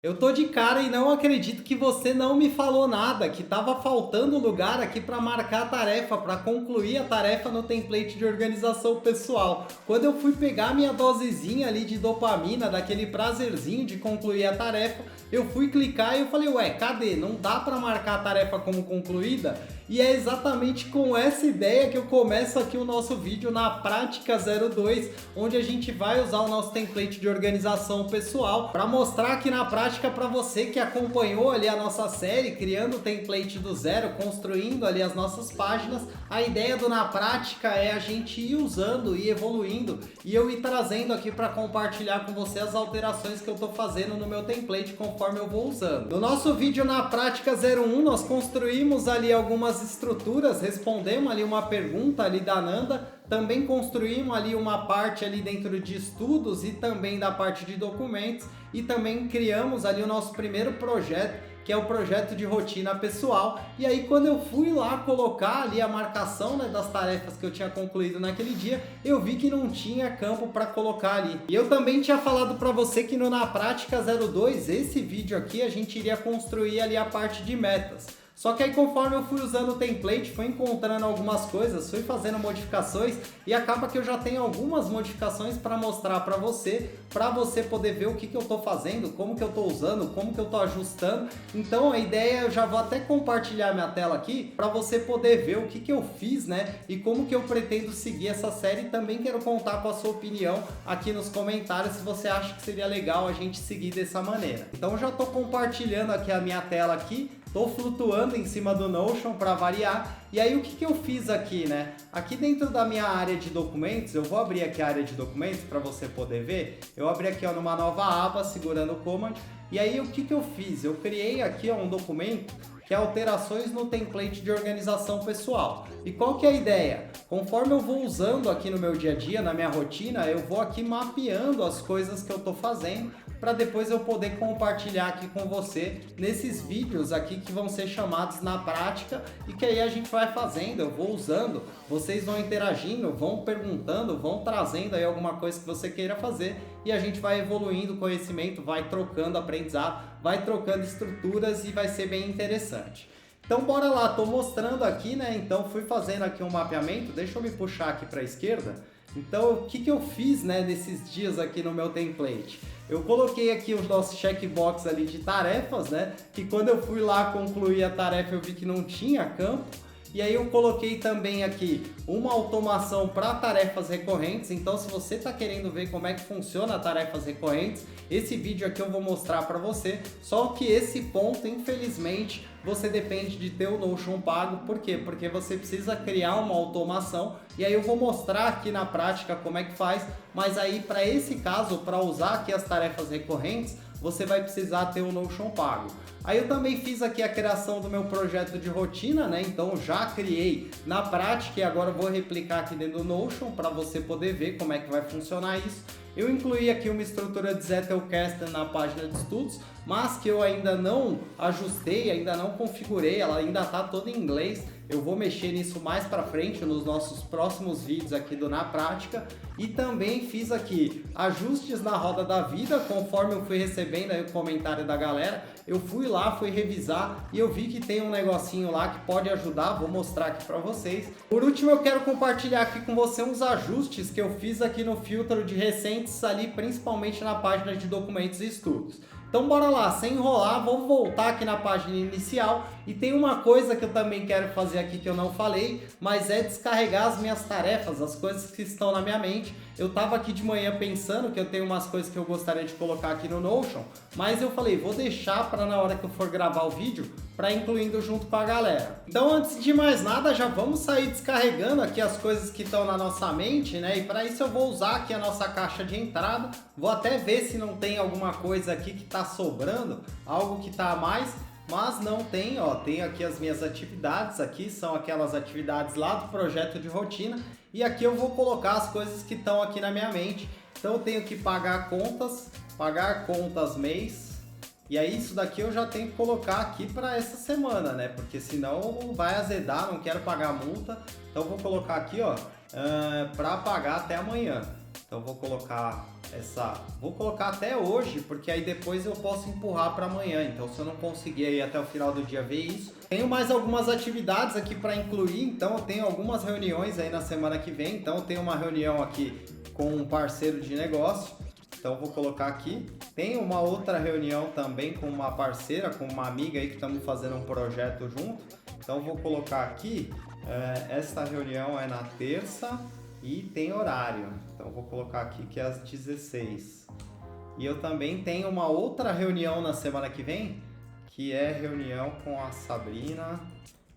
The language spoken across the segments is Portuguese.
Eu tô de cara e não acredito que você não me falou nada, que tava faltando lugar aqui para marcar a tarefa, para concluir a tarefa no template de organização pessoal. Quando eu fui pegar minha dosezinha ali de dopamina, daquele prazerzinho de concluir a tarefa, eu fui clicar e eu falei, ué, cadê? Não dá para marcar a tarefa como concluída? E é exatamente com essa ideia que eu começo aqui o nosso vídeo na Prática 02, onde a gente vai usar o nosso template de organização pessoal para mostrar aqui na prática para você que acompanhou ali a nossa série, criando o template do zero, construindo ali as nossas páginas. A ideia do Na Prática é a gente ir usando e evoluindo e eu ir trazendo aqui para compartilhar com você as alterações que eu estou fazendo no meu template conforme eu vou usando. No nosso vídeo na Prática 01, nós construímos ali algumas estruturas, respondemos ali uma pergunta ali da Nanda, também construímos ali uma parte ali dentro de estudos e também da parte de documentos e também criamos ali o nosso primeiro projeto, que é o projeto de rotina pessoal. E aí quando eu fui lá colocar ali a marcação, né, das tarefas que eu tinha concluído naquele dia, eu vi que não tinha campo para colocar ali. E eu também tinha falado para você que no Na Prática 02, esse vídeo aqui, a gente iria construir ali a parte de metas. Só que aí conforme eu fui usando o template, fui encontrando algumas coisas, fui fazendo modificações e acaba que eu já tenho algumas modificações para mostrar para você poder ver o que eu estou fazendo, como que eu estou usando, como que eu estou ajustando. Então a ideia, eu já vou até compartilhar minha tela aqui para você poder ver o que eu fiz, né? E como que eu pretendo seguir essa série. Também quero contar com a sua opinião aqui nos comentários se você acha que seria legal a gente seguir dessa maneira. Então já estou compartilhando aqui a minha tela aqui. Estou flutuando em cima do Notion para variar. E aí o que eu fiz aqui, né? Aqui dentro da minha área de documentos, eu vou abrir aqui a área de documentos para você poder ver. Eu abri aqui ó, numa nova aba, segurando o Command. E aí o que eu fiz? Eu criei aqui ó, um documento que é alterações no template de organização pessoal. E qual que é a ideia? Conforme eu vou usando aqui no meu dia a dia, na minha rotina, eu vou aqui mapeando as coisas que eu estou fazendo para depois eu poder compartilhar aqui com você nesses vídeos aqui que vão ser chamados Na Prática e que aí a gente vai fazendo, eu vou usando, vocês vão interagindo, vão perguntando, vão trazendo aí alguma coisa que você queira fazer e a gente vai evoluindo o conhecimento, vai trocando aprendizado, vai trocando estruturas e vai ser bem interessante. Então bora lá, tô mostrando aqui, né? Então fui fazendo aqui um mapeamento, deixa eu me puxar aqui para a esquerda. Então o que eu fiz, né, nesses dias aqui no meu template? Eu coloquei aqui os nossos checkbox ali de tarefas, né? Que quando eu fui lá concluir a tarefa eu vi que não tinha campo. E aí eu coloquei também aqui uma automação para tarefas recorrentes. Então se você está querendo ver como é que funciona tarefas recorrentes, esse vídeo aqui eu vou mostrar para você. Só que esse ponto, infelizmente, você depende de ter o Notion pago. Por quê? Porque você precisa criar uma automação e aí eu vou mostrar aqui na prática como é que faz. Mas aí para esse caso, para usar aqui as tarefas recorrentes, você vai precisar ter o Notion pago. Aí eu também fiz aqui a criação do meu projeto de rotina, né? Então já criei na prática e agora eu vou replicar aqui dentro do Notion para você poder ver como é que vai funcionar isso. Eu incluí aqui uma estrutura de Zettelkasten na página de estudos, mas que eu ainda não ajustei, ainda não configurei, ela ainda está toda em inglês. Eu vou mexer nisso mais para frente nos nossos próximos vídeos aqui do Na Prática. E também fiz aqui ajustes na roda da vida, conforme eu fui recebendo aí o comentário da galera. Eu fui lá, fui revisar e eu vi que tem um negocinho lá que pode ajudar, vou mostrar aqui para vocês. Por último, eu quero compartilhar aqui com você uns ajustes que eu fiz aqui no filtro de recentes ali, principalmente na página de documentos e estudos. Então bora lá, sem enrolar, vou voltar aqui na página inicial e tem uma coisa que eu também quero fazer aqui que eu não falei, mas é descarregar as minhas tarefas, as coisas que estão na minha mente. Eu estava aqui de manhã pensando que eu tenho umas coisas que eu gostaria de colocar aqui no Notion, mas eu falei, vou deixar para na hora que eu for gravar o vídeo, para incluindo junto com a galera. Então antes de mais nada, já vamos sair descarregando aqui as coisas que estão na nossa mente, né? E para isso eu vou usar aqui a nossa caixa de entrada, vou até ver se não tem alguma coisa aqui que está sobrando, algo que está a mais, mas não tem, ó, tem aqui as minhas atividades, aqui são aquelas atividades lá do projeto de rotina, e aqui eu vou colocar as coisas que estão aqui na minha mente. Então eu tenho que pagar contas mês, e aí isso daqui eu já tenho que colocar aqui para essa semana, né? Porque senão vai azedar, não quero pagar multa, então eu vou colocar aqui, ó, para pagar até amanhã. Então vou colocar até hoje, porque aí depois eu posso empurrar para amanhã. Então se eu não conseguir aí até o final do dia ver isso, tenho mais algumas atividades aqui para incluir. Então eu tenho algumas reuniões aí na semana que vem. Então eu tenho uma reunião aqui com um parceiro de negócio. Então vou colocar aqui. Tem uma outra reunião também com uma parceira, com uma amiga aí que estamos fazendo um projeto junto. Então vou colocar aqui, esta reunião é na terça e tem horário. Então vou colocar aqui que é às 16. E eu também tenho uma outra reunião na semana que vem, que é reunião com a Sabrina.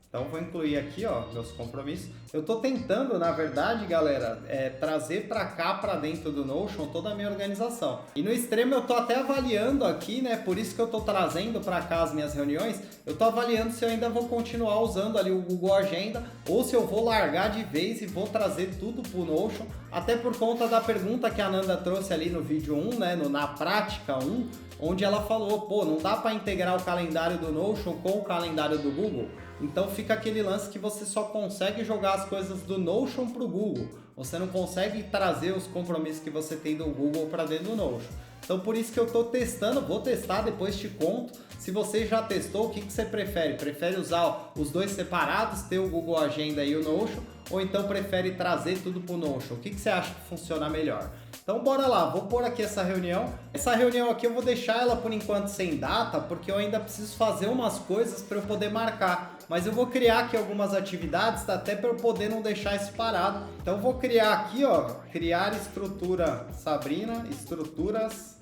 Então vou incluir aqui, ó, meus compromissos. Eu tô tentando, na verdade, galera, trazer para cá, para dentro do Notion, toda a minha organização. E no extremo eu tô até avaliando aqui, né? Por isso que eu tô trazendo para cá as minhas reuniões. Eu tô avaliando se eu ainda vou continuar usando ali o Google Agenda ou se eu vou largar de vez e vou trazer tudo pro Notion. Até por conta da pergunta que a Nanda trouxe ali no vídeo 1, né? Na prática 1, onde ela falou, pô, não dá para integrar o calendário do Notion com o calendário do Google. Então fica aquele lance que você só consegue jogar as coisas do Notion para o Google. Você não consegue trazer os compromissos que você tem do Google para dentro do Notion. Então por isso que eu estou testando, vou testar, depois te conto. Se você já testou, o que você prefere? Prefere usar os dois separados, ter o Google Agenda e o Notion? Ou então prefere trazer tudo para o Notion? O que você acha que funciona melhor? Então bora lá, vou pôr aqui essa reunião. Essa reunião aqui eu vou deixar ela por enquanto sem data, porque eu ainda preciso fazer umas coisas para eu poder marcar. Mas eu vou criar aqui algumas atividades, até para eu poder não deixar isso parado. Então eu vou criar aqui, ó, criar estrutura Sabrina, estruturas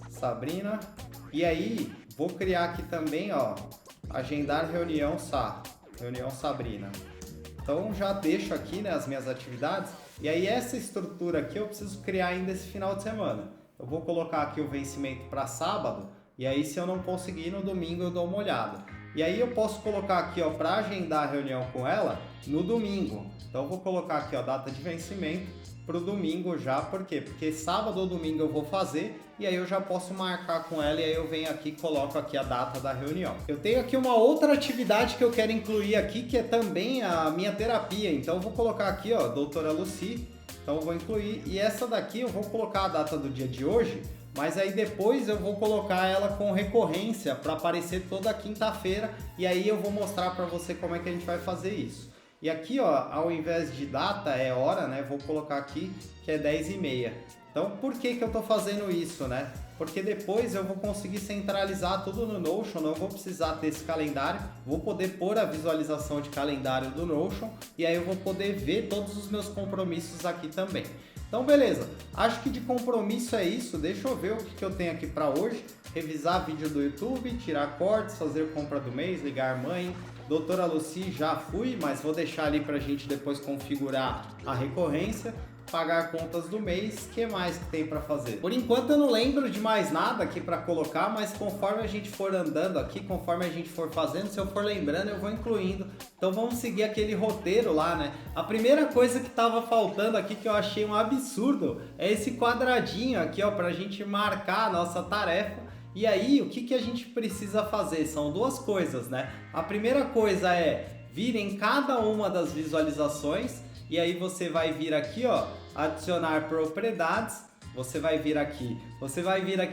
Sabrina. E aí vou criar aqui também, ó, agendar reunião reunião Sabrina. Então já deixo aqui, né, as minhas atividades. E aí essa estrutura aqui eu preciso criar ainda esse final de semana. Eu vou colocar aqui o vencimento para sábado, e aí se eu não conseguir no domingo eu dou uma olhada. E aí eu posso colocar aqui, ó, para agendar a reunião com ela no domingo. Então eu vou colocar aqui, ó, data de vencimento para o domingo já. Por quê? Porque sábado ou domingo eu vou fazer e aí eu já posso marcar com ela e aí eu venho aqui e coloco aqui a data da reunião. Eu tenho aqui uma outra atividade que eu quero incluir aqui, que é também a minha terapia. Então eu vou colocar aqui, ó, doutora Lucy. Então eu vou incluir, e essa daqui eu vou colocar a data do dia de hoje, mas aí depois eu vou colocar ela com recorrência para aparecer toda quinta-feira, e aí eu vou mostrar para você como é que a gente vai fazer isso. E aqui, ó, ao invés de data é hora, né? Vou colocar aqui que é 10h30. Então, por que eu tô fazendo isso, né? Porque depois eu vou conseguir centralizar tudo no Notion, não vou precisar ter esse calendário, vou poder pôr a visualização de calendário do Notion e aí eu vou poder ver todos os meus compromissos aqui também. Então beleza, acho que de compromisso é isso, deixa eu ver o que eu tenho aqui para hoje, revisar vídeo do YouTube, tirar cortes, fazer compra do mês, ligar mãe, doutora Lucy já fui, mas vou deixar ali para a gente depois configurar a recorrência, pagar contas do mês, o que mais que tem para fazer? Por enquanto eu não lembro de mais nada aqui para colocar, mas conforme a gente for andando aqui, conforme a gente for fazendo, se eu for lembrando eu vou incluindo. Então vamos seguir aquele roteiro lá, né? A primeira coisa que estava faltando aqui, que eu achei um absurdo, é esse quadradinho aqui, ó, para a gente marcar a nossa tarefa. E aí, o que a gente precisa fazer? São duas coisas, né? A primeira coisa é vir em cada uma das visualizações, e aí você vai vir aqui, ó, adicionar propriedades, você vai vir aqui,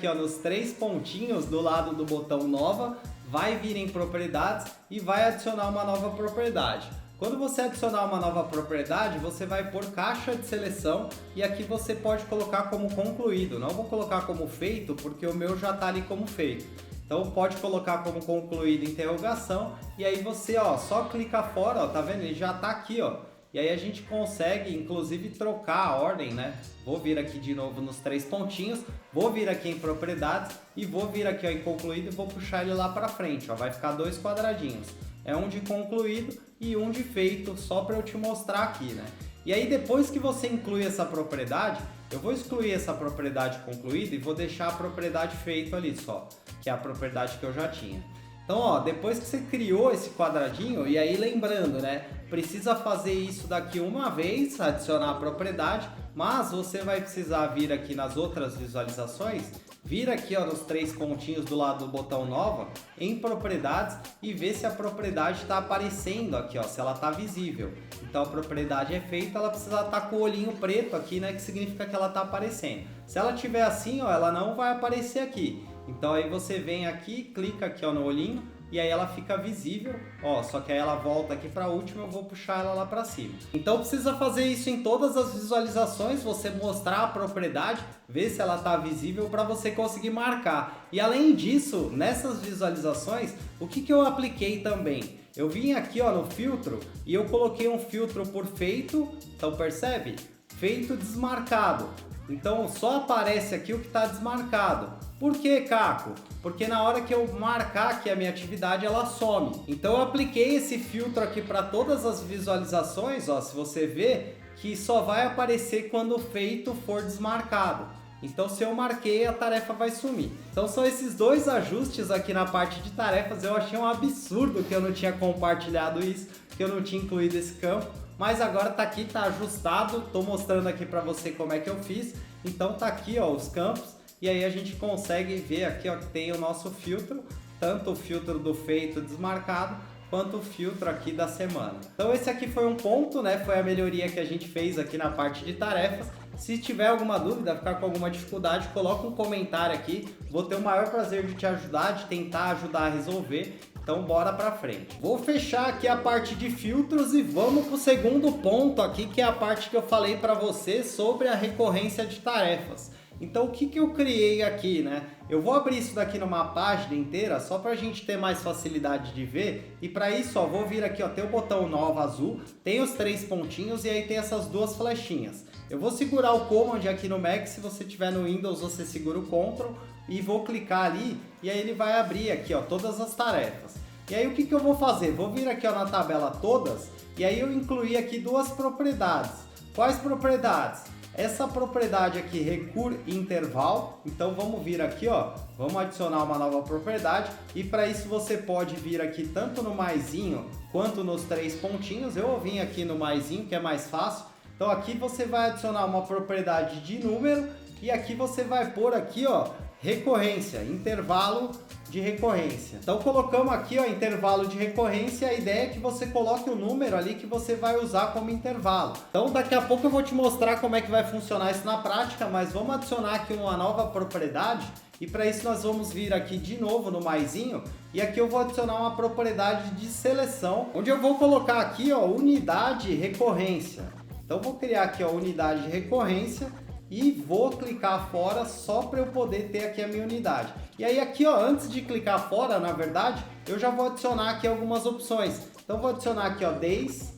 ó, nos 3 pontinhos do lado do botão nova, vai vir em propriedades e vai adicionar uma nova propriedade. Quando você adicionar uma nova propriedade, você vai por caixa de seleção e aqui você pode colocar como concluído. Não vou colocar como feito porque o meu já está ali como feito. Então pode colocar como concluído interrogação e aí você, ó, só clica fora, ó, tá vendo? Ele já está aqui, ó. E aí a gente consegue, inclusive, trocar a ordem, né? Vou vir aqui de novo nos 3 pontinhos, vou vir aqui em propriedades e vou vir aqui, ó, em concluído e vou puxar ele lá para frente, ó. Vai ficar 2 quadradinhos. É um de concluído e um de feito, só para eu te mostrar aqui, né? E aí depois que você inclui essa propriedade, eu vou excluir essa propriedade concluída e vou deixar a propriedade feito ali só, que é a propriedade que eu já tinha. Então, ó, depois que você criou esse quadradinho, e aí lembrando, né, precisa fazer isso daqui uma vez, adicionar a propriedade, mas você vai precisar vir aqui nas outras visualizações, vira aqui ó, nos 3 pontinhos do lado do botão nova, em propriedades e vê se a propriedade está aparecendo aqui, ó, se ela está visível. Então a propriedade é feita, ela precisa estar com o olhinho preto aqui, né, que significa que ela está aparecendo. Se ela tiver assim, ó, ela não vai aparecer aqui. Então aí você vem aqui, clica aqui ó, no olhinho e aí ela fica visível, ó, só que aí ela volta aqui para a última, eu vou puxar ela lá para cima. Então precisa fazer isso em todas as visualizações, você mostrar a propriedade, ver se ela está visível para você conseguir marcar. E além disso, nessas visualizações, o que eu apliquei também? Eu vim aqui ó, no filtro e eu coloquei um filtro por feito, então percebe? Feito desmarcado. Então só aparece aqui o que está desmarcado. Por que, Caco? Porque na hora que eu marcar aqui a minha atividade, ela some. Então eu apliquei esse filtro aqui para todas as visualizações, ó, se você ver, que só vai aparecer quando o feito for desmarcado. Então se eu marquei, a tarefa vai sumir. Então são esses 2 ajustes aqui na parte de tarefas. Eu achei um absurdo que eu não tinha compartilhado isso, que eu não tinha incluído esse campo. Mas agora tá aqui, tá ajustado. Tô mostrando aqui para você como é que eu fiz. Então tá aqui ó, os campos. E aí a gente consegue ver aqui ó, que tem o nosso filtro, tanto o filtro do feito desmarcado, quanto o filtro aqui da semana. Então esse aqui foi um ponto, né? Foi a melhoria que a gente fez aqui na parte de tarefas. Se tiver alguma dúvida, ficar com alguma dificuldade, coloca um comentário aqui. Vou ter o maior prazer de te ajudar, de tentar ajudar a resolver. Então bora pra frente. Vou fechar aqui a parte de filtros e vamos pro segundo ponto aqui, que é a parte que eu falei para você sobre a recorrência de tarefas. Então o que eu criei aqui, né? Eu vou abrir isso daqui numa página inteira só para a gente ter mais facilidade de ver. E para isso, ó, vou vir aqui, ó, tem o botão nova azul, tem os 3 pontinhos e aí tem essas 2 flechinhas. Eu vou segurar o Command aqui no Mac, se você tiver no Windows você segura o Ctrl e vou clicar ali e aí ele vai abrir aqui ó, todas as tarefas. E aí o que eu vou fazer? Vou vir aqui ó, na tabela todas e aí eu incluí aqui 2 propriedades. Quais propriedades? Essa propriedade aqui, recur interval, então vamos vir aqui ó, vamos adicionar uma nova propriedade e para isso você pode vir aqui tanto no maisinho quanto nos 3 pontinhos. Eu vim aqui no maisinho que é mais fácil. Então aqui você vai adicionar uma propriedade de número e aqui você vai pôr aqui ó, recorrência, intervalo de recorrência. Então colocamos aqui ó, intervalo de recorrência, a ideia é que você coloque o número ali que você vai usar como intervalo. Então daqui a pouco eu vou te mostrar como é que vai funcionar isso na prática, mas vamos adicionar aqui uma nova propriedade e para isso nós vamos vir aqui de novo no maisinho e aqui eu vou adicionar uma propriedade de seleção, onde eu vou colocar aqui ó, unidade recorrência. Então vou criar aqui ó, unidade de recorrência e vou clicar fora só para eu poder ter aqui a minha unidade. E aí aqui ó, antes de clicar fora, na verdade, eu já vou adicionar aqui algumas opções. Então vou adicionar aqui ó, days,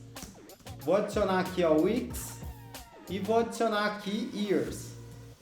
vou adicionar aqui ó, weeks e vou adicionar aqui years.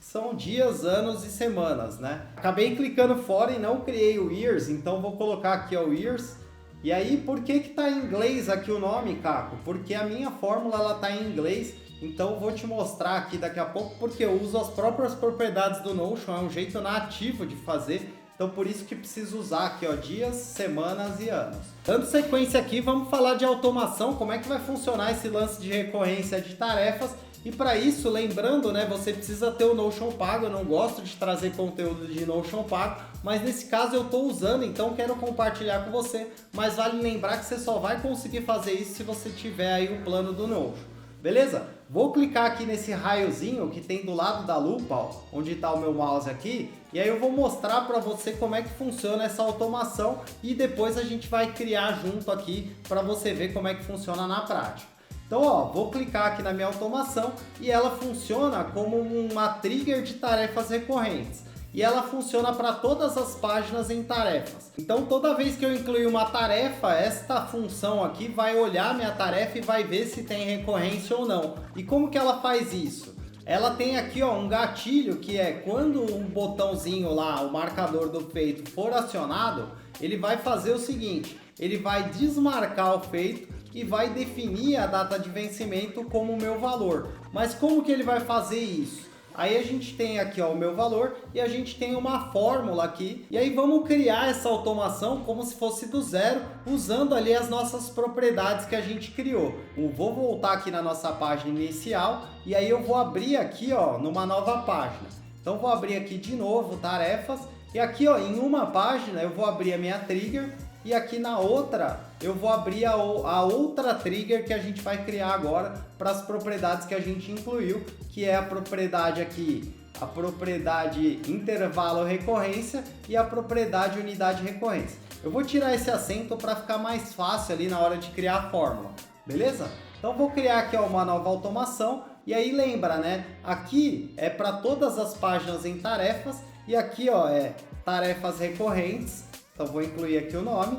São dias, anos e semanas, né? Acabei clicando fora e não criei o years, então vou colocar aqui ó, o years. E aí, por que tá em inglês aqui o nome, Caco? Porque a minha fórmula ela tá em inglês. Então vou te mostrar aqui daqui a pouco porque eu uso as próprias propriedades do Notion, é um jeito nativo de fazer. Então por isso que preciso usar aqui ó, dias, semanas e anos. Dando sequência aqui, vamos falar de automação, como é que vai funcionar esse lance de recorrência de tarefas. E para isso, lembrando, né, você precisa ter o Notion pago. Eu não gosto de trazer conteúdo de Notion pago, mas nesse caso eu estou usando, então quero compartilhar com você. Mas vale lembrar que você só vai conseguir fazer isso se você tiver aí o plano do Notion. Beleza? Vou clicar aqui nesse raiozinho que tem do lado da lupa, ó, onde está o meu mouse aqui, e aí eu vou mostrar para você como é que funciona essa automação e depois a gente vai criar junto aqui para você ver como é que funciona na prática. Então, ó, vou clicar aqui na minha automação e ela funciona como uma trigger de tarefas recorrentes. E ela funciona para todas as páginas em tarefas. Então toda vez que eu incluir uma tarefa, esta função aqui vai olhar minha tarefa e vai ver se tem recorrência ou não. E como que ela faz isso? Ela tem aqui ó, um gatilho que é quando o botãozinho lá, o marcador do feito for acionado, ele vai fazer o seguinte, ele vai desmarcar o feito e vai definir a data de vencimento como o meu valor. Mas como que ele vai fazer isso? Aí a gente tem aqui ó, o meu valor e a gente tem uma fórmula aqui. E aí vamos criar essa automação como se fosse do zero, usando ali as nossas propriedades que a gente criou. Eu vou voltar aqui na nossa página inicial e aí eu vou abrir aqui ó, numa nova página. Então vou abrir aqui de novo tarefas e aqui ó, em uma página eu vou abrir a minha trigger e aqui na outra eu vou abrir a outra trigger que a gente vai criar agora para as propriedades que a gente incluiu, que é a propriedade aqui, a propriedade intervalo recorrência e a propriedade unidade recorrência. Eu vou tirar esse acento para ficar mais fácil ali na hora de criar a fórmula, beleza? Então vou criar aqui ó, uma nova automação e aí lembra, né? Aqui é para todas as páginas em tarefas e aqui ó, é tarefas recorrentes. Então vou incluir aqui o nome.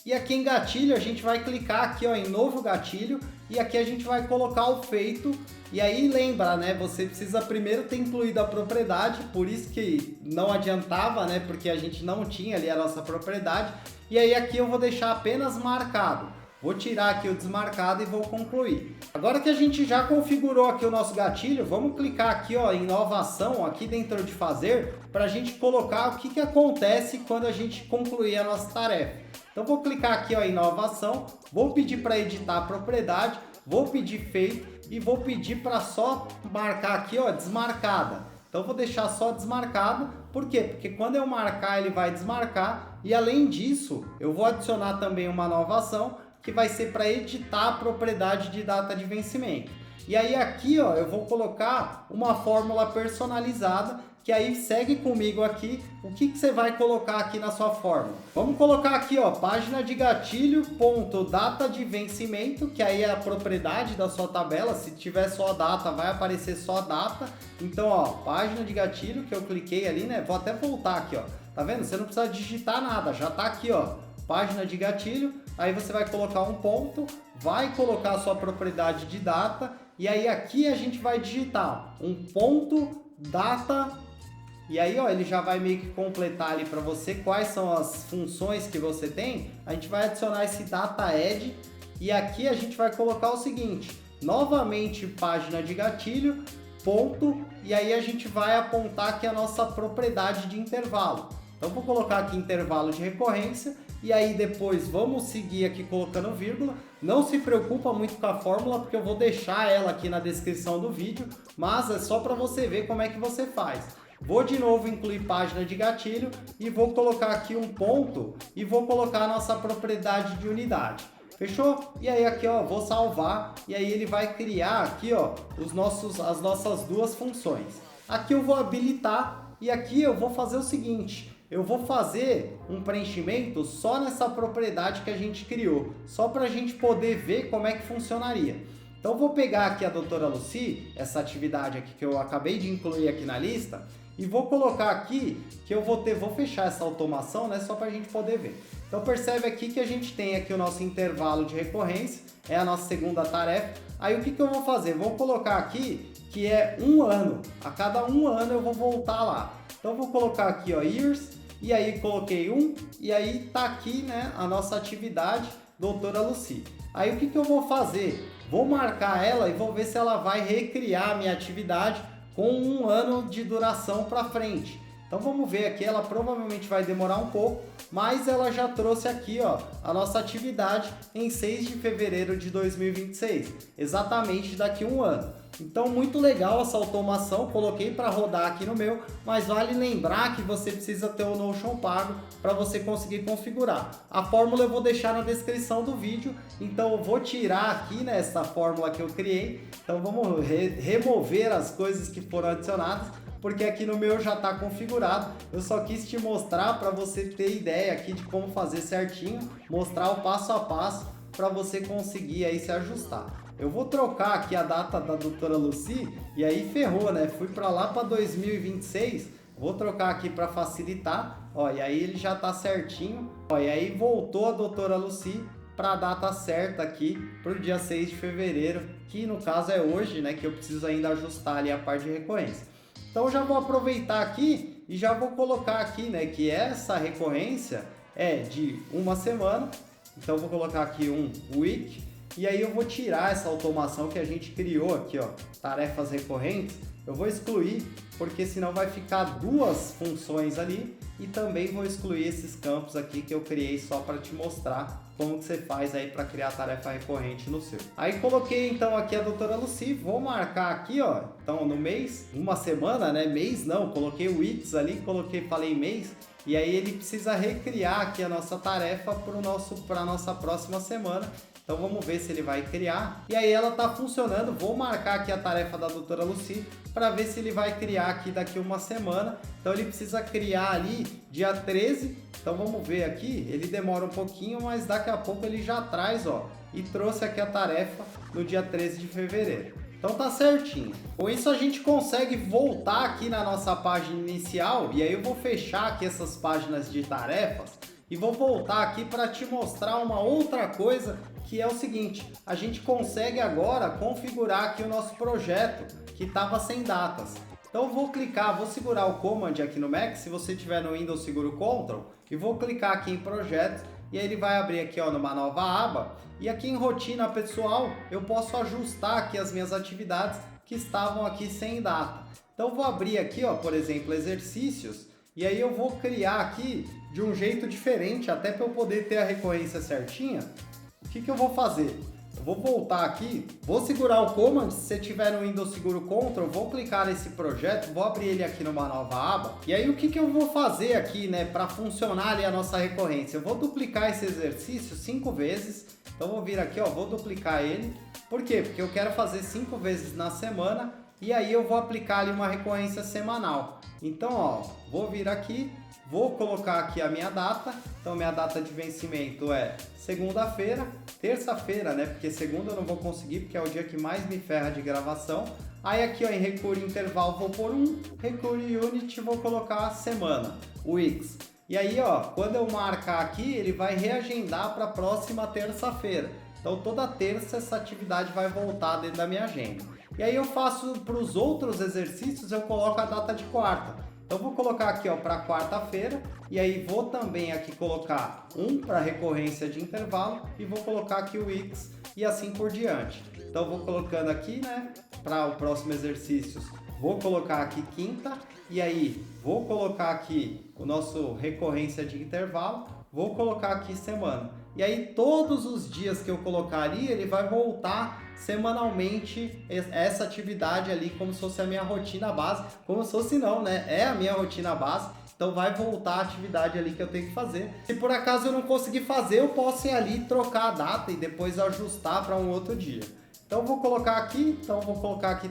E aqui em gatilho a gente vai clicar aqui ó, em novo gatilho e aqui a gente vai colocar o feito. E aí lembra, né? Você precisa primeiro ter incluído a propriedade, por isso que não adiantava, né? Porque a gente não tinha ali a nossa propriedade. E aí aqui eu vou deixar apenas marcado. Vou tirar aqui o desmarcado e vou concluir. Agora que a gente já configurou aqui o nosso gatilho, vamos clicar aqui ó, em nova ação, aqui dentro de fazer, para a gente colocar o que acontece quando a gente concluir a nossa tarefa. Então vou clicar aqui ó, em nova ação, vou pedir para editar a propriedade, vou pedir feito e vou pedir para só marcar aqui ó, desmarcada. Então vou deixar só desmarcado, por quê? Porque quando eu marcar ele vai desmarcar e além disso eu vou adicionar também uma nova ação que vai ser para editar a propriedade de data de vencimento. E aí aqui ó, eu vou colocar uma fórmula personalizada, que aí segue comigo aqui, o que você vai colocar aqui na sua fórmula. Vamos colocar aqui ó, página de gatilho, ponto, data de vencimento, que aí é a propriedade da sua tabela, se tiver só a data, vai aparecer só a data. Então ó, página de gatilho, que eu cliquei ali, né, vou até voltar aqui ó, tá vendo? Você não precisa digitar nada, já tá aqui ó, página de gatilho, aí você vai colocar um ponto, vai colocar a sua propriedade de data e aí aqui a gente vai digitar um ponto, data e aí ó, ele já vai meio que completar ali para você quais são as funções que você tem. A gente vai adicionar esse data add e aqui a gente vai colocar o seguinte, novamente página de gatilho, ponto e aí a gente vai apontar aqui a nossa propriedade de intervalo. Então vou colocar aqui intervalo de recorrência e aí depois vamos seguir aqui colocando vírgula. Não se preocupa muito com a fórmula porque eu vou deixar ela aqui na descrição do vídeo, mas é só para você ver como é que você faz. Vou de novo incluir página de gatilho e vou colocar aqui um ponto e vou colocar a nossa propriedade de unidade. Fechou? E aí aqui ó, vou salvar e aí ele vai criar aqui ó, as nossas duas funções. Aqui eu vou habilitar e aqui eu vou fazer o seguinte. Eu vou fazer um preenchimento só nessa propriedade que a gente criou, só para a gente poder ver como é que funcionaria. Então vou pegar aqui a doutora Lucy, essa atividade aqui que eu acabei de incluir aqui na lista, e vou colocar aqui que eu vou fechar essa automação, né, só para a gente poder ver. Então percebe aqui que a gente tem aqui o nosso intervalo de recorrência, é a nossa segunda tarefa. Aí o que eu vou fazer? Vou colocar aqui que é um ano, a cada um ano eu vou voltar lá. Então vou colocar aqui ó, years, e aí coloquei e aí tá aqui né, a nossa atividade doutora Lucy. Aí o que eu vou fazer? Vou marcar ela e vou ver se ela vai recriar a minha atividade com um ano de duração para frente. Então vamos ver aqui, ela provavelmente vai demorar um pouco, mas ela já trouxe aqui ó, a nossa atividade em 6 de fevereiro de 2026, exatamente daqui a um ano. Então muito legal essa automação, coloquei para rodar aqui no meu, mas vale lembrar que você precisa ter o Notion pago para você conseguir configurar. A fórmula eu vou deixar na descrição do vídeo, então eu vou tirar aqui nessa fórmula que eu criei, então vamos remover as coisas que foram adicionadas, porque aqui no meu já está configurado. Eu só quis te mostrar para você ter ideia aqui de como fazer certinho, mostrar o passo a passo para você conseguir aí se ajustar. Eu vou trocar aqui a data da doutora Lucy e aí ferrou, né? Fui para lá para 2026, vou trocar aqui para facilitar, ó, e aí ele já tá certinho, ó, e aí voltou a doutora Lucy para a data certa aqui, para o dia 6 de fevereiro, que no caso é hoje, né? Que eu preciso ainda ajustar ali a parte de recorrência. Então já vou aproveitar aqui e já vou colocar aqui, né? Que essa recorrência é de uma semana, então vou colocar aqui um week. E aí eu vou tirar essa automação que a gente criou aqui, ó, tarefas recorrentes. Eu vou excluir, porque senão vai ficar duas funções ali, e também vou excluir esses campos aqui que eu criei só para te mostrar como que você faz aí para criar tarefa recorrente no seu. Aí coloquei então aqui a doutora Lucy, vou marcar aqui, ó, então no mês, uma semana, né, mês não, coloquei o weeks ali, falei mês, e aí ele precisa recriar aqui a nossa tarefa para a nossa próxima semana. Então vamos ver se ele vai criar. E aí ela está funcionando. Vou marcar aqui a tarefa da doutora Lucy para ver se ele vai criar aqui daqui uma semana. Então ele precisa criar ali dia 13. Então vamos ver aqui. Ele demora um pouquinho, mas daqui a pouco ele já traz, ó. E trouxe aqui a tarefa no dia 13 de fevereiro. Então tá certinho. Com isso a gente consegue voltar aqui na nossa página inicial. E aí eu vou fechar aqui essas páginas de tarefas. E vou voltar aqui para te mostrar uma outra coisa, que é o seguinte: a gente consegue agora configurar aqui o nosso projeto que estava sem datas. Então vou clicar, vou segurar o Command aqui no Mac, se você tiver no Windows segura o Ctrl, e vou clicar aqui em projetos, e aí ele vai abrir aqui, ó, numa nova aba, e aqui em rotina pessoal eu posso ajustar aqui as minhas atividades que estavam aqui sem data. Então vou abrir aqui, ó, por exemplo, exercícios, e aí eu vou criar aqui de um jeito diferente, até para eu poder ter a recorrência certinha. O que eu vou fazer? Eu vou voltar aqui, vou segurar o Command, se você tiver no Windows segura o Ctrl, vou clicar nesse projeto, vou abrir ele aqui numa nova aba. E aí o que eu vou fazer aqui, né, para funcionar ali a nossa recorrência? Eu vou duplicar esse exercício 5 vezes, então vou vir aqui, ó, vou duplicar ele. Por quê? Porque eu quero fazer 5 vezes na semana, e aí eu vou aplicar ali uma recorrência semanal. Então, ó, vou vir aqui, vou colocar aqui a minha data. Então minha data de vencimento é segunda-feira, terça-feira, né? Porque segunda eu não vou conseguir, porque é o dia que mais me ferra de gravação. Aí aqui, ó, em Recurre Intervalo vou pôr 1, Recurre Unit vou colocar semana, weeks. E aí, ó, quando eu marcar aqui, ele vai reagendar para a próxima terça-feira. Então toda terça essa atividade vai voltar dentro da minha agenda. E aí eu faço para os outros exercícios, eu coloco a data de quarta. Então vou colocar aqui, ó, para quarta-feira, e aí vou também aqui colocar 1 para recorrência de intervalo e vou colocar aqui o weeks e assim por diante. Então vou colocando aqui, né, para o próximo exercício, vou colocar aqui quinta, e aí vou colocar aqui o nosso recorrência de intervalo, vou colocar aqui semana. E aí todos os dias que eu colocaria, ele vai voltar semanalmente essa atividade ali, como se fosse a minha rotina base, como se fosse não, né? É a minha rotina base, então vai voltar a atividade ali que eu tenho que fazer. Se por acaso eu não conseguir fazer, eu posso ir ali trocar a data e depois ajustar para um outro dia. Então vou colocar aqui,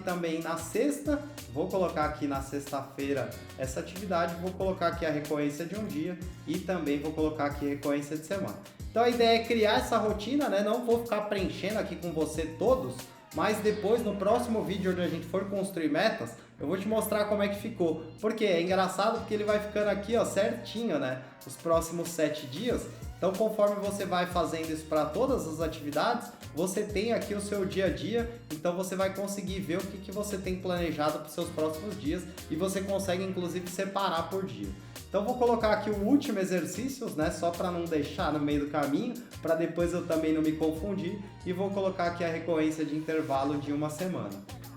também na sexta, vou colocar aqui na sexta-feira essa atividade, vou colocar aqui a recorrência de um dia e também vou colocar aqui a recorrência de semana. Então a ideia é criar essa rotina, né? Não vou ficar preenchendo aqui com você todos, mas depois no próximo vídeo onde a gente for construir metas, eu vou te mostrar como é que ficou. Porque é engraçado porque ele vai ficando aqui, ó, certinho, né? Os próximos 7 dias. Então conforme você vai fazendo isso para todas as atividades, você tem aqui o seu dia a dia, então você vai conseguir ver o que você tem planejado para os seus próximos dias e você consegue inclusive separar por dia. Então vou colocar aqui o último exercício, né, só para não deixar no meio do caminho, para depois eu também não me confundir, e vou colocar aqui a recorrência de intervalo de uma semana.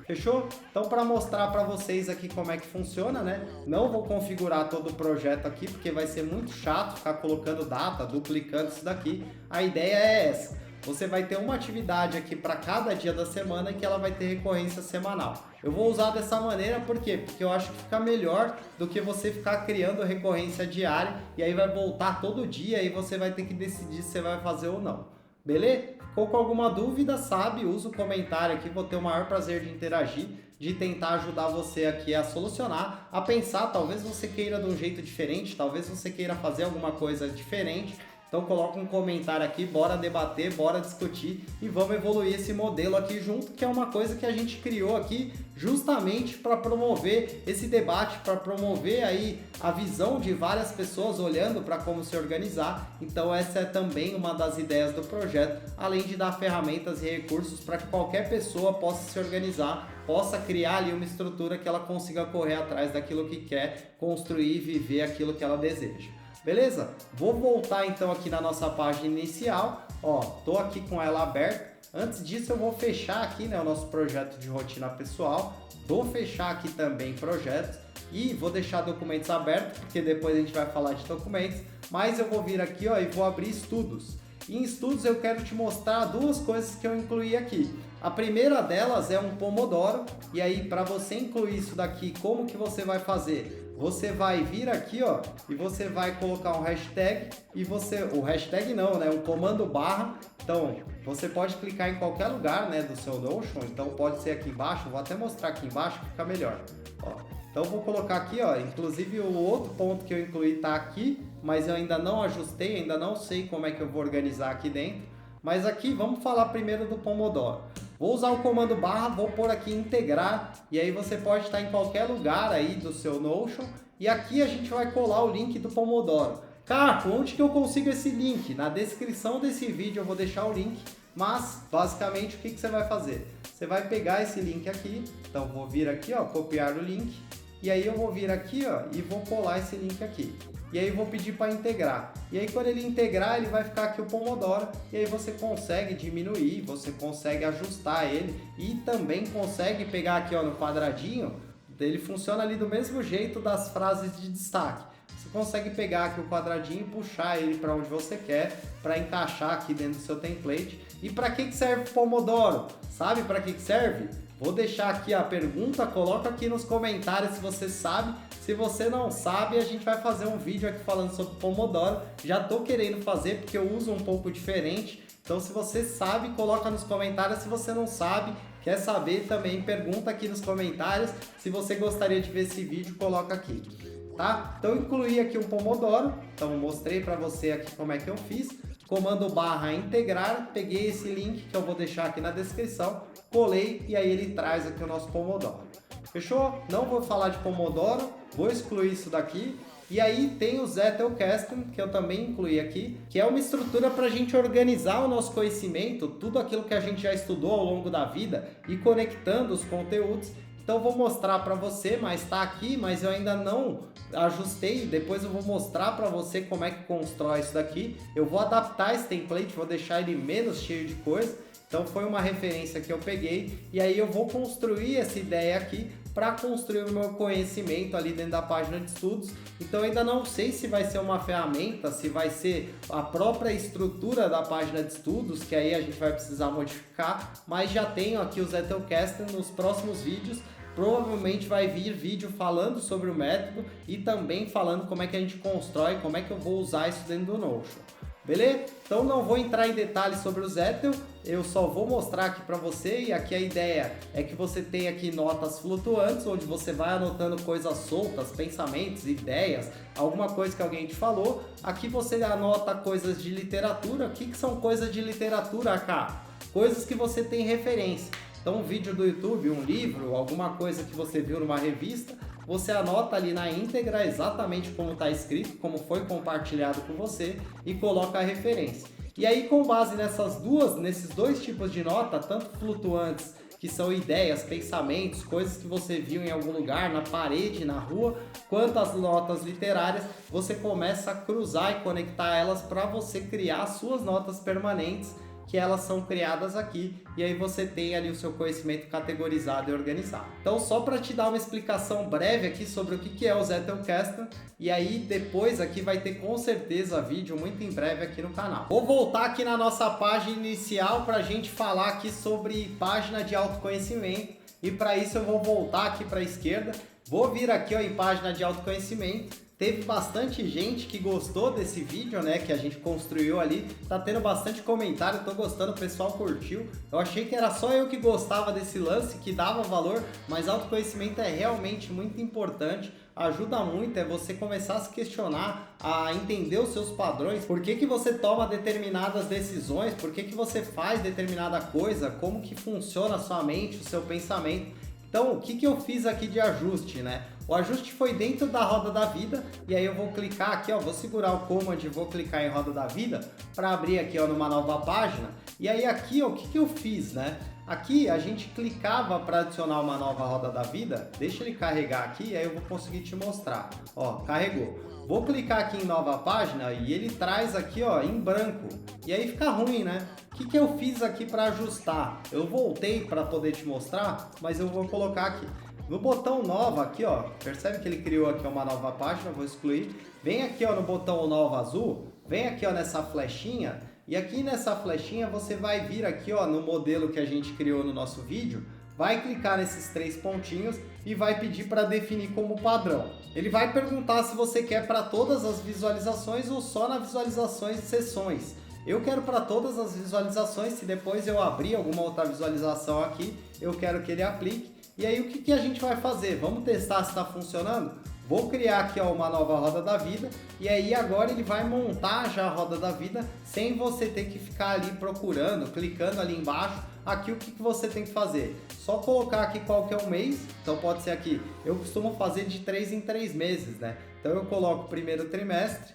Fechou? Então para mostrar para vocês aqui como é que funciona, né? Não vou configurar todo o projeto aqui, porque vai ser muito chato ficar colocando data, duplicando isso daqui. A ideia é essa. Você vai ter uma atividade aqui para cada dia da semana que ela vai ter recorrência semanal. Eu vou usar dessa maneira, por quê? Porque eu acho que fica melhor do que você ficar criando recorrência diária e aí vai voltar todo dia e você vai ter que decidir se você vai fazer ou não. Beleza? Ficou com alguma dúvida, sabe? Usa o comentário aqui, vou ter o maior prazer de interagir, de tentar ajudar você aqui a solucionar, a pensar, talvez você queira de um jeito diferente, talvez você queira fazer alguma coisa diferente. Então coloca um comentário aqui, bora debater, bora discutir e vamos evoluir esse modelo aqui junto, que é uma coisa que a gente criou aqui justamente para promover esse debate, para promover aí a visão de várias pessoas olhando para como se organizar. Então essa é também uma das ideias do projeto, além de dar ferramentas e recursos para que qualquer pessoa possa se organizar, possa criar ali uma estrutura que ela consiga correr atrás daquilo que quer, construir e viver aquilo que ela deseja. beleza? Vou voltar então aqui na nossa página inicial, ó, tô aqui com ela aberta. Antes disso eu vou fechar aqui, né, o nosso projeto de rotina pessoal, vou fechar aqui também projetos e vou deixar documentos abertos, porque depois a gente vai falar de documentos, mas eu vou vir aqui, ó, e vou abrir estudos. E em estudos eu quero te mostrar duas coisas que eu incluí aqui. A primeira delas é um Pomodoro, e aí para você incluir isso daqui, como que você vai fazer? Você vai vir aqui, ó, e você vai colocar um hashtag, e o hashtag não, né, o comando barra. Então, você pode clicar em qualquer lugar, né, do seu Notion, então pode ser aqui embaixo, vou até mostrar aqui embaixo que fica melhor, ó. Então vou colocar aqui, ó, inclusive o outro ponto que eu incluí tá aqui, mas eu ainda não ajustei, ainda não sei como é que eu vou organizar aqui dentro. Mas aqui vamos falar primeiro do Pomodoro. Vou usar o comando barra, vou pôr aqui integrar, e aí você pode estar em qualquer lugar aí do seu Notion, e aqui a gente vai colar o link do Pomodoro. Caco, onde que eu consigo esse link? Na descrição desse vídeo eu vou deixar o link, mas basicamente o que você vai fazer? Você vai pegar esse link aqui, então vou vir aqui, ó, copiar o link, e aí eu vou vir aqui, ó, e vou colar esse link aqui. E aí eu vou pedir para integrar. E aí quando ele integrar, ele vai ficar aqui o Pomodoro, e aí você consegue diminuir, você consegue ajustar ele e também consegue pegar aqui, ó, no quadradinho, ele funciona ali do mesmo jeito das frases de destaque. Você consegue pegar aqui o quadradinho e puxar ele para onde você quer, para encaixar aqui dentro do seu template. E para que serve o Pomodoro? Sabe para que serve? Vou deixar aqui a pergunta, coloca aqui nos comentários se você sabe. Se você não sabe, a gente vai fazer um vídeo aqui falando sobre Pomodoro. Já tô querendo fazer porque eu uso um pouco diferente. Então se você sabe, coloca nos comentários. Se você não sabe, quer saber também, pergunta aqui nos comentários. Se você gostaria de ver esse vídeo, coloca aqui, tá? Então incluí aqui um Pomodoro. Então mostrei para você aqui como é que eu fiz. Comando barra integrar, peguei esse link que eu vou deixar aqui na descrição, colei e aí ele traz aqui o nosso Pomodoro. Fechou? Não vou falar de Pomodoro, vou excluir isso daqui. E aí tem o Zettelkasten, que eu também incluí aqui, que é uma estrutura para a gente organizar o nosso conhecimento, tudo aquilo que a gente já estudou ao longo da vida e conectando os conteúdos. Então vou mostrar para você, mas está aqui, mas eu ainda não ajustei. Depois eu vou mostrar para você como é que constrói isso daqui. Eu vou adaptar esse template, vou deixar ele menos cheio de coisa. Então foi uma referência que eu peguei e aí eu vou construir essa ideia aqui para construir o meu conhecimento ali dentro da página de estudos. Então ainda não sei se vai ser uma ferramenta, se vai ser a própria estrutura da página de estudos, que aí a gente vai precisar modificar, mas já tenho aqui o Zettelkasten. Nos próximos vídeos provavelmente vai vir vídeo falando sobre o método e também falando como é que a gente constrói, como é que eu vou usar isso dentro do Notion. Beleza? Então não vou entrar em detalhes sobre o Zettel, eu só vou mostrar aqui para você, e aqui a ideia é que você tenha aqui notas flutuantes, onde você vai anotando coisas soltas, pensamentos, ideias, alguma coisa que alguém te falou. Aqui você anota coisas de literatura. O que são coisas de literatura, cá? Coisas que você tem referência. Então um vídeo do YouTube, um livro, alguma coisa que você viu numa revista, você anota ali na íntegra exatamente como está escrito, como foi compartilhado com você e coloca a referência. E aí com base nesses dois tipos de nota, tanto flutuantes, que são ideias, pensamentos, coisas que você viu em algum lugar, na parede, na rua, quanto as notas literárias, você começa a cruzar e conectar elas para você criar suas notas permanentes, que elas são criadas aqui, e aí você tem ali o seu conhecimento categorizado e organizado. Então só para te dar uma explicação breve aqui sobre o que é o Zettelkasten, e aí depois aqui vai ter com certeza vídeo muito em breve aqui no canal. Vou voltar aqui na nossa página inicial para a gente falar aqui sobre página de autoconhecimento, e para isso eu vou voltar aqui para a esquerda, vou vir aqui, ó, em página de autoconhecimento. Teve bastante gente que gostou desse vídeo, né, que a gente construiu ali. Tá tendo bastante comentário, tô gostando, o pessoal curtiu. Eu achei que era só eu que gostava desse lance, que dava valor, mas autoconhecimento é realmente muito importante. Ajuda muito, é você começar a se questionar, a entender os seus padrões, por que você toma determinadas decisões, por que você faz determinada coisa, como que funciona a sua mente, o seu pensamento. Então, o que eu fiz aqui de ajuste, né? O ajuste foi dentro da roda da vida, e aí eu vou clicar aqui, ó, vou segurar o Command e vou clicar em roda da vida para abrir aqui, ó, numa nova página. E aí aqui, ó, o que eu fiz, né? Aqui a gente clicava para adicionar uma nova roda da vida, deixa ele carregar aqui, aí eu vou conseguir te mostrar. Ó, carregou. Vou clicar aqui em nova página e ele traz aqui, ó, em branco. E aí fica ruim, né? O que eu fiz aqui para ajustar? Eu voltei para poder te mostrar, mas eu vou colocar aqui. No botão nova aqui, ó, percebe que ele criou aqui uma nova página, vou excluir. Vem aqui, ó, no botão nova azul, vem aqui, ó, nessa flechinha. E aqui nessa flechinha você vai vir aqui, ó, no modelo que a gente criou no nosso vídeo. Vai clicar nesses 3 pontinhos e vai pedir para definir como padrão. Ele vai perguntar se você quer para todas as visualizações ou só na visualizações de sessões. Eu quero para todas as visualizações, se depois eu abrir alguma outra visualização aqui, eu quero que ele aplique. E aí o que a gente vai fazer? Vamos testar se está funcionando? Vou criar aqui, ó, uma nova roda da vida e aí agora ele vai montar já a roda da vida sem você ter que ficar ali procurando, clicando ali embaixo. Aqui o que você tem que fazer? Só colocar aqui qual que é o mês, então pode ser aqui, eu costumo fazer de 3 em 3 meses, né? Então eu coloco o primeiro trimestre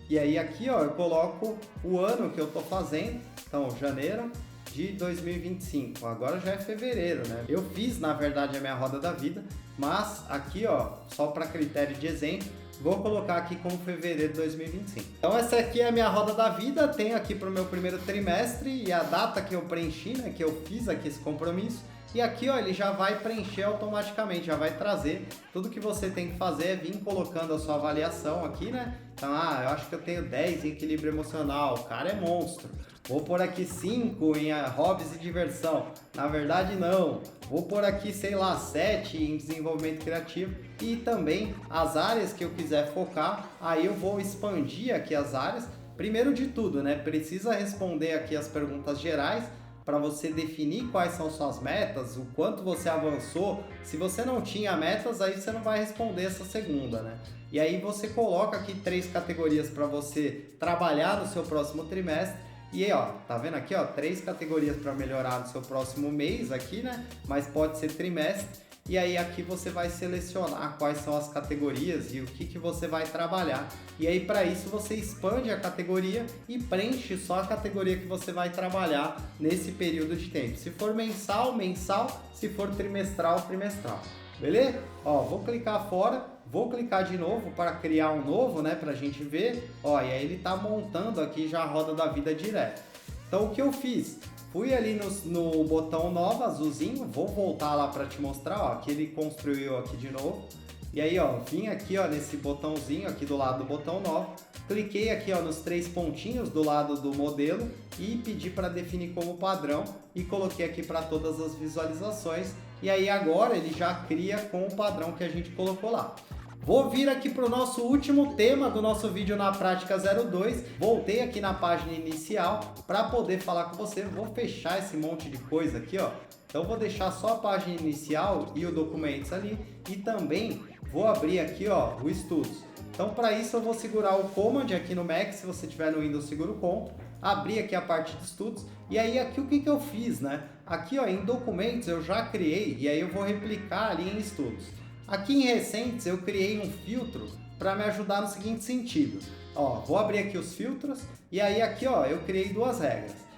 e aí aqui, ó, eu coloco o ano que eu tô fazendo, então janeiro de 2025, agora já é fevereiro, né? Eu fiz, na verdade, a minha roda da vida, mas aqui, ó, só para critério de exemplo, vou colocar aqui como fevereiro de 2025. Então essa aqui é a minha roda da vida, tenho aqui para o meu primeiro trimestre e a data que eu preenchi, né, que eu fiz aqui esse compromisso. E aqui, ó, ele já vai preencher automaticamente, já vai trazer. Tudo que você tem que fazer é vir colocando a sua avaliação aqui, né? Então, eu acho que eu tenho 10 em equilíbrio emocional, o cara é monstro. Vou pôr aqui 5 em hobbies e diversão. Na verdade, não. Vou pôr aqui, sei lá, 7 em desenvolvimento criativo. E também as áreas que eu quiser focar, aí eu vou expandir aqui as áreas. Primeiro de tudo, né? Precisa responder aqui as perguntas gerais, para você definir quais são suas metas, o quanto você avançou. Se você não tinha metas, aí você não vai responder essa segunda, né? E aí você coloca aqui 3 categorias para você trabalhar no seu próximo trimestre. E aí, ó, tá vendo aqui, ó, 3 categorias para melhorar no seu próximo mês aqui, né? Mas pode ser trimestre. E aí aqui você vai selecionar quais são as categorias e o que você vai trabalhar. E aí para isso você expande a categoria e preenche só a categoria que você vai trabalhar nesse período de tempo. Se for mensal, mensal. Se for trimestral, trimestral. Beleza? Ó, vou clicar fora, vou clicar de novo para criar um novo, né, pra gente ver. Ó, e aí ele tá montando aqui já a roda da vida direto. Então o que eu fiz? Fui ali no botão nova, azulzinho, vou voltar lá para te mostrar, ó, que ele construiu aqui de novo. E aí, ó, vim aqui, ó, nesse botãozinho aqui do lado do botão novo, cliquei aqui, ó, nos 3 pontinhos do lado do modelo e pedi para definir como padrão e coloquei aqui para todas as visualizações. E aí agora ele já cria com o padrão que a gente colocou lá. Vou vir aqui para o nosso último tema do nosso vídeo na prática 02. Voltei aqui na página inicial para poder falar com você. Vou fechar esse monte de coisa aqui, ó. Então vou deixar só a página inicial e o documentos ali e também vou abrir aqui, ó, o estudos. Então para isso eu vou segurar o Command aqui no Mac, se você tiver no Windows segura o Ctrl, abrir aqui a parte de estudos e aí aqui o que eu fiz, né? Aqui, ó, em documentos eu já criei e aí eu vou replicar ali em estudos. Aqui em recentes eu criei um filtro para me ajudar no seguinte sentido. Ó, vou abrir aqui os filtros e aí aqui, ó, eu criei 2 regras.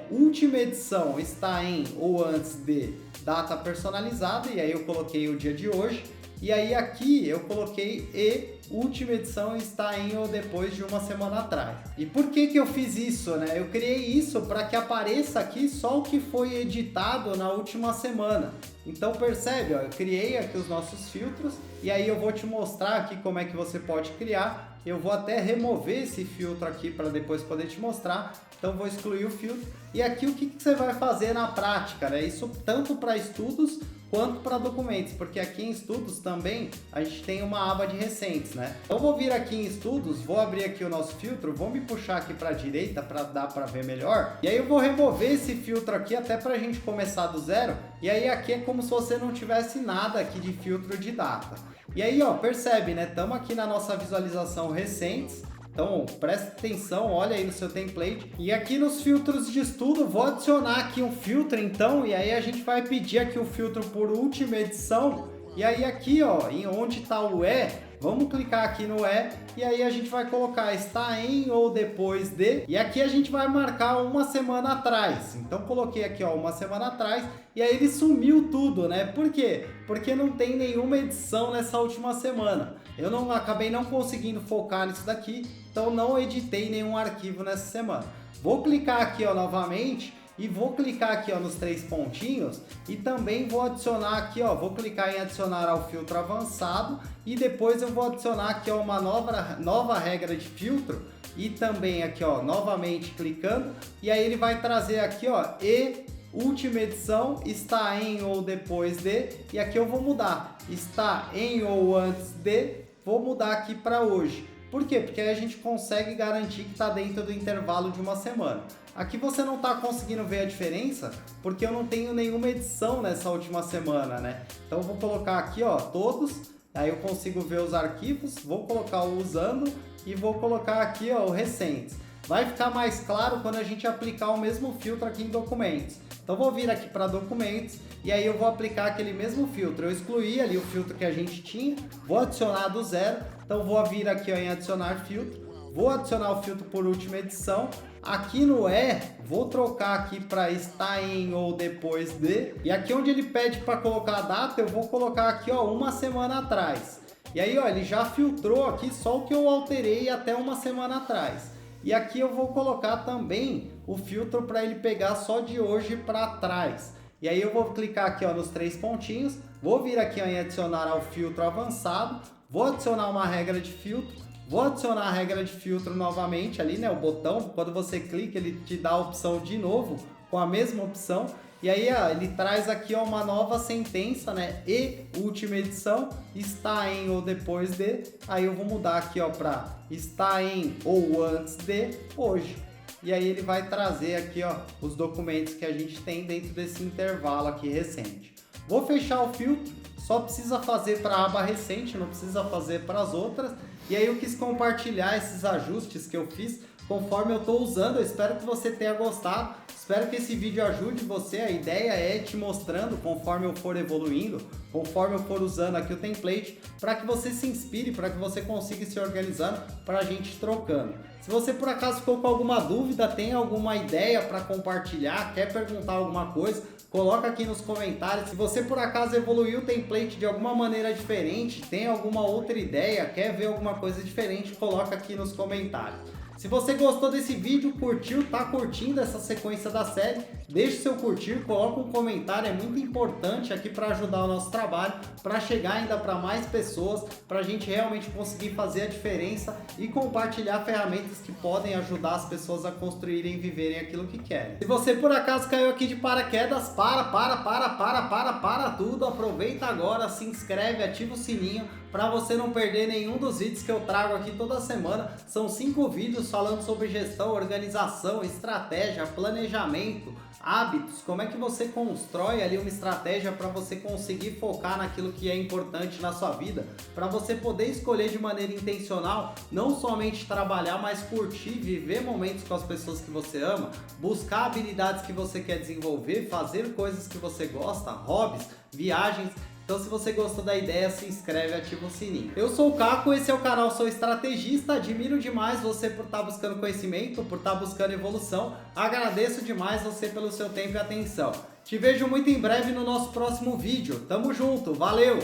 Última edição está em ou antes de data personalizada e aí eu coloquei o dia de hoje. E aí aqui eu coloquei última edição está em ou depois de uma semana atrás. E por que eu fiz isso, né? Eu criei isso para que apareça aqui só o que foi editado na última semana. Então percebe, ó, eu criei aqui os nossos filtros e aí eu vou te mostrar aqui como é que você pode criar. Eu vou até remover esse filtro aqui para depois poder te mostrar. Então vou excluir o filtro. E aqui o que você vai fazer na prática, né? Isso tanto para estudos quanto para documentos, porque aqui em estudos também a gente tem uma aba de recentes, né? Então vou vir aqui em estudos, vou abrir aqui o nosso filtro, vou me puxar aqui para a direita para dar para ver melhor. E aí eu vou remover esse filtro aqui até para a gente começar do zero. E aí aqui é como se você não tivesse nada aqui de filtro de data. E aí, ó, percebe, né? Estamos aqui na nossa visualização recentes. Então, presta atenção, olha aí no seu template. E aqui nos filtros de estudo, vou adicionar aqui um filtro, então. E aí a gente vai pedir aqui o filtro por última edição. E aí aqui, ó, em onde está o Vamos clicar aqui no e aí a gente vai colocar está em ou depois de, e aqui a gente vai marcar uma semana atrás. Então coloquei aqui, ó, uma semana atrás, e aí ele sumiu tudo, né? Por quê? Porque não tem nenhuma edição nessa última semana. Eu acabei não conseguindo focar nisso daqui, então não editei nenhum arquivo nessa semana. Vou clicar aqui, ó, novamente, e vou clicar aqui, ó, nos 3 pontinhos e também vou adicionar aqui, ó, vou clicar em adicionar ao filtro avançado e depois eu vou adicionar aqui, ó, uma nova regra de filtro e também aqui, ó, novamente clicando, e aí ele vai trazer aqui, ó, e última edição está em ou depois de, e aqui eu vou mudar, está em ou antes de, vou mudar aqui para hoje. Por quê? Porque aí a gente consegue garantir que está dentro do intervalo de uma semana. Aqui você não está conseguindo ver a diferença, porque eu não tenho nenhuma edição nessa última semana, né? Então eu vou colocar aqui, ó, todos, aí eu consigo ver os arquivos, vou colocar o usando e vou colocar aqui, ó, o recentes. Vai ficar mais claro quando a gente aplicar o mesmo filtro aqui em documentos. Então vou vir aqui para documentos e aí eu vou aplicar aquele mesmo filtro. Eu excluí ali o filtro que a gente tinha, vou adicionar do zero. Então vou vir aqui, ó, em adicionar filtro, vou adicionar o filtro por última edição. Aqui no vou trocar aqui para está em ou depois de. E aqui onde ele pede para colocar a data, eu vou colocar aqui, ó, uma semana atrás. E aí, ó, ele já filtrou aqui só o que eu alterei até uma semana atrás. E aqui eu vou colocar também o filtro para ele pegar só de hoje para trás. E aí eu vou clicar aqui, ó, nos 3 pontinhos, vou vir aqui, ó, em adicionar ao filtro avançado, vou adicionar uma regra de filtro, vou adicionar a regra de filtro novamente ali, né, o botão, quando você clica ele te dá a opção de novo, com a mesma opção. E aí, ó, ele traz aqui, ó, uma nova sentença, né? E última edição, está em ou depois de. Aí eu vou mudar aqui, ó, para está em ou antes de hoje. E aí ele vai trazer aqui, ó, os documentos que a gente tem dentro desse intervalo aqui recente. Vou fechar o filtro, só precisa fazer para a aba recente, não precisa fazer para as outras. E aí eu quis compartilhar esses ajustes que eu fiz conforme eu estou usando. Eu espero que você tenha gostado. Espero que esse vídeo ajude você. A ideia é te mostrando conforme eu for evoluindo, conforme eu for usando aqui o template, para que você se inspire, para que você consiga se organizando, para a gente trocando. Se você por acaso ficou com alguma dúvida, tem alguma ideia para compartilhar, quer perguntar alguma coisa, coloca aqui nos comentários. Se você por acaso evoluiu o template de alguma maneira diferente, tem alguma outra ideia, quer ver alguma coisa diferente, coloca aqui nos comentários. Se você gostou desse vídeo, curtiu, tá curtindo essa sequência da série, deixe seu curtir, coloca um comentário, é muito importante aqui para ajudar o nosso trabalho, para chegar ainda para mais pessoas, para a gente realmente conseguir fazer a diferença e compartilhar ferramentas que podem ajudar as pessoas a construírem e viverem aquilo que querem. Se você por acaso caiu aqui de paraquedas, para tudo, aproveita agora, se inscreve, ativa o sininho para você não perder nenhum dos vídeos que eu trago aqui toda semana. São 5 vídeos falando sobre gestão, organização, estratégia, planejamento, hábitos, como é que você constrói ali uma estratégia para você conseguir focar naquilo que é importante na sua vida, para você poder escolher de maneira intencional, não somente trabalhar, mas curtir, viver momentos com as pessoas que você ama, buscar habilidades que você quer desenvolver, fazer coisas que você gosta, hobbies, viagens. Então se você gostou da ideia, se inscreve e ativa o sininho. Eu sou o Caco, esse é o canal Sou Estrategista, admiro demais você por estar buscando conhecimento, por estar buscando evolução, agradeço demais você pelo seu tempo e atenção. Te vejo muito em breve no nosso próximo vídeo, tamo junto, valeu!